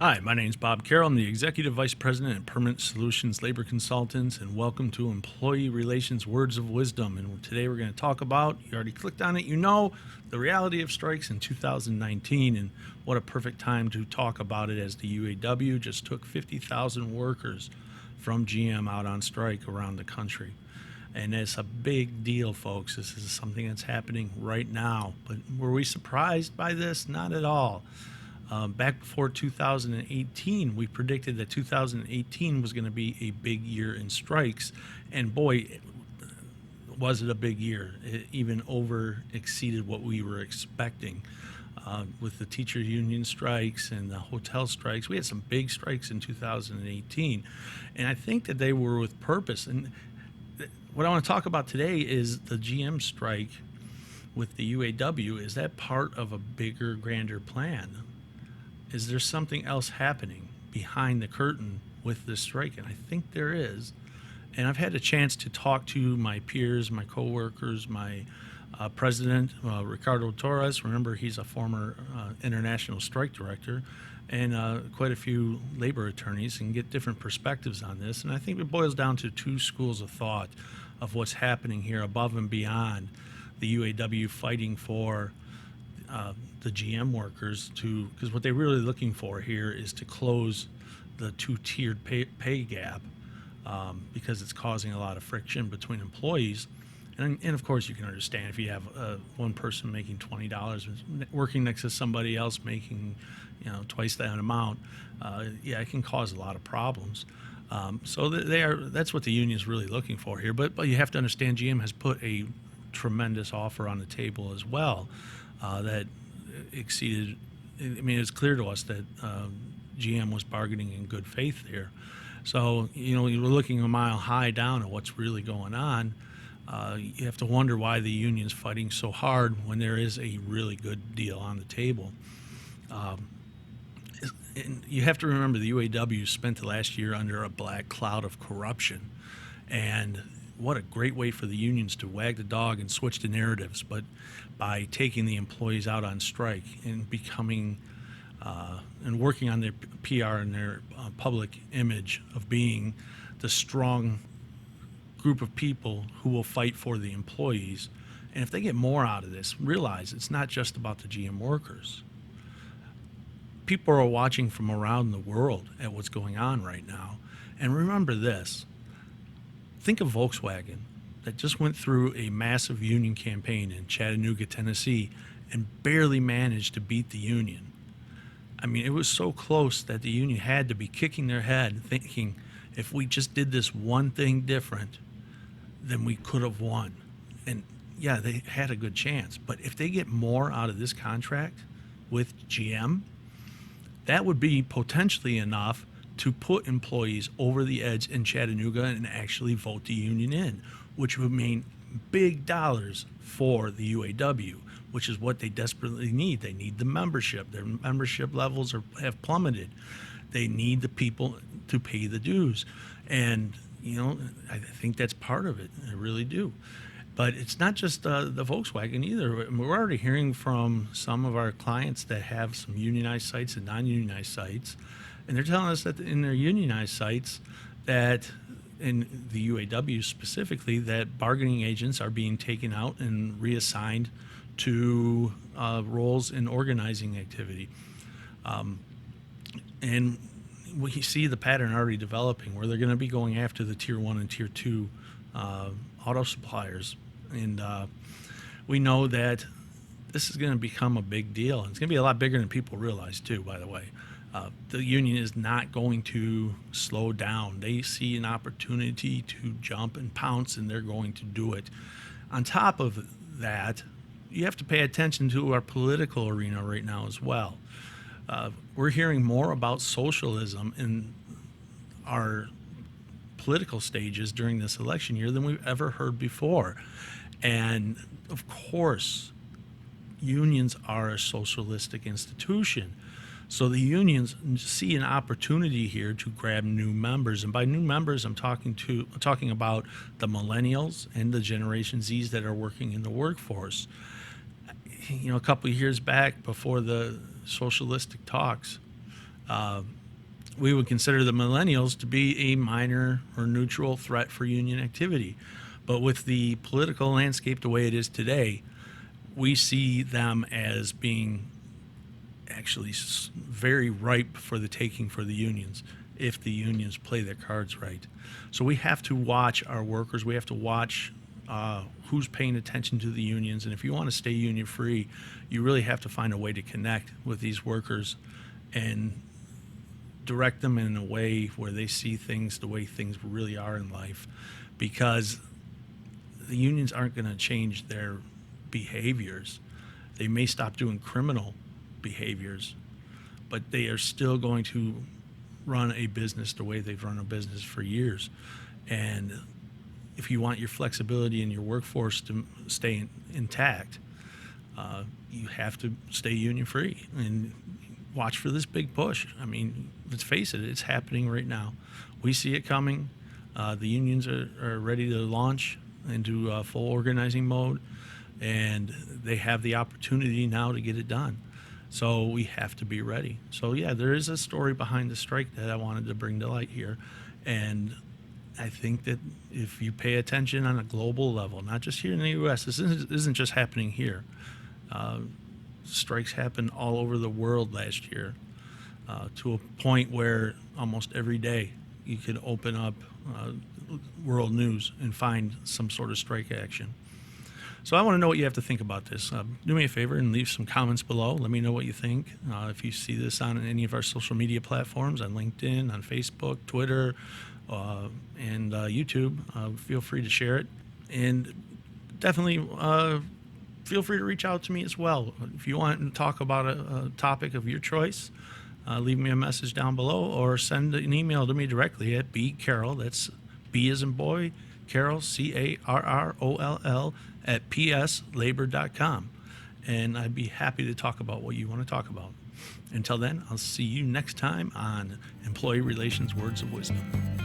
Hi, my name is Bob Carroll. I'm the Executive Vice President at Permanent Solutions Labor Consultants, and welcome to Employee Relations Words of Wisdom. And today we're going to talk about, you already clicked on it, the reality of strikes in 2019, and what a perfect time to talk about it as the UAW just took 50,000 workers from GM out on strike around the country. And it's a big deal, folks. This is something that's happening right now. But were we surprised by this? Not at all. Back before 2018, we predicted that 2018 was going to be a big year in strikes. And boy, was it a big year. It even over exceeded what we were expecting. With the teacher union strikes and the hotel strikes, we had some big strikes in 2018. And I think that they were with purpose. And what I want to talk about today is the GM strike with the UAW. Is that part of a bigger, grander plan? Is there something else happening behind the curtain with this strike? And I think there is. And I've had a chance to talk to my peers, my coworkers, my president, Ricardo Torres. Remember, he's a former international strike director, and quite a few labor attorneys, and get different perspectives on this. And I think it boils down to two schools of thought of what's happening here above and beyond the UAW fighting for the GM workers, because what they're really looking for here is to close the two-tiered pay gap, because it's causing a lot of friction between employees. And of course, you can understand if you have one person making $20 working next to somebody else making, twice that amount. It can cause a lot of problems. So that's what the union is really looking for here. But you have to understand, GM has put a tremendous offer on the table as well, that exceeded. I mean, it's clear to us that GM was bargaining in good faith there. So, you're looking a mile high down at what's really going on. You have to wonder why the union's fighting so hard when there is a really good deal on the table. And you have to remember the UAW spent the last year under a black cloud of corruption. And what a great way for the unions to wag the dog and switch the narratives, but by taking the employees out on strike and becoming and working on their PR and their public image of being the strong group of people who will fight for the employees. And if they get more out of this, realize it's not just about the GM workers. People are watching from around the world at what's going on right now. And remember this. Think of Volkswagen, that just went through a massive union campaign in Chattanooga, Tennessee, and barely managed to beat the union. I mean, it was so close that the union had to be kicking their head, thinking, if we just did this one thing different, then we could have won. And yeah, they had a good chance. But if they get more out of this contract with GM, that would be potentially enough to put employees over the edge in Chattanooga and actually vote the union in, which would mean big dollars for the UAW, which is what they desperately need. They need the membership. Their membership levels have plummeted. They need the people to pay the dues. And, I think that's part of it. I really do. But it's not just the Volkswagen either. We're already hearing from some of our clients that have some unionized sites and non-unionized sites. And they're telling us that in their unionized sites, that in the UAW specifically, that bargaining agents are being taken out and reassigned to roles in organizing activity. And we see the pattern already developing where they're going to be going after the tier 1 and tier 2 auto suppliers. And we know that this is going to become a big deal. And it's going to be a lot bigger than people realize, too, by the way. The union is not going to slow down. They see an opportunity to jump and pounce, and they're going to do it. On top of that, you have to pay attention to our political arena right now as well. We're hearing more about socialism in our political stages during this election year than we've ever heard before. And of course, unions are a socialistic institution. So the unions see an opportunity here to grab new members. And by new members, I'm talking about the millennials and the Generation Zs that are working in the workforce. A couple of years back, before the socialistic talks, We would consider the millennials to be a minor or neutral threat for union activity. But with the political landscape the way it is today, we see them as being actually very ripe for the taking for the unions if the unions play their cards right. So we have to watch our workers. We have to watch who's paying attention to the unions. And if you want to stay union free, you really have to find a way to connect with these workers and direct them in a way where they see things the way things really are in life, because the unions aren't going to change their behaviors. They may stop doing criminal behaviors, but they are still going to run a business the way they've run a business for years. And if you want your flexibility in your workforce to stay intact, you have to stay union free and watch for this big push. I mean, let's face it, it's happening right now. We see it coming. The unions are ready to launch into full organizing mode, and they have the opportunity now to get it done. So we have to be ready. So yeah, there is a story behind the strike that I wanted to bring to light here. And I think that if you pay attention on a global level, not just here in the U.S., this isn't just happening here. Strikes happened all over the world last year, to a point where almost every day you could open up world news and find some sort of strike action. So I want to know what you have to think about this. Do me a favor and leave some comments below. Let me know what you think. If you see this on any of our social media platforms, on LinkedIn, on Facebook, Twitter, and YouTube, feel free to share it. And definitely feel free to reach out to me as well. If you want to talk about a topic of your choice, leave me a message down below or send an email to me directly at bcarroll, that's B as in boy, Carroll, Carroll, at pslabor.com. And I'd be happy to talk about what you want to talk about. Until then, I'll see you next time on Employee Relations Words of Wisdom.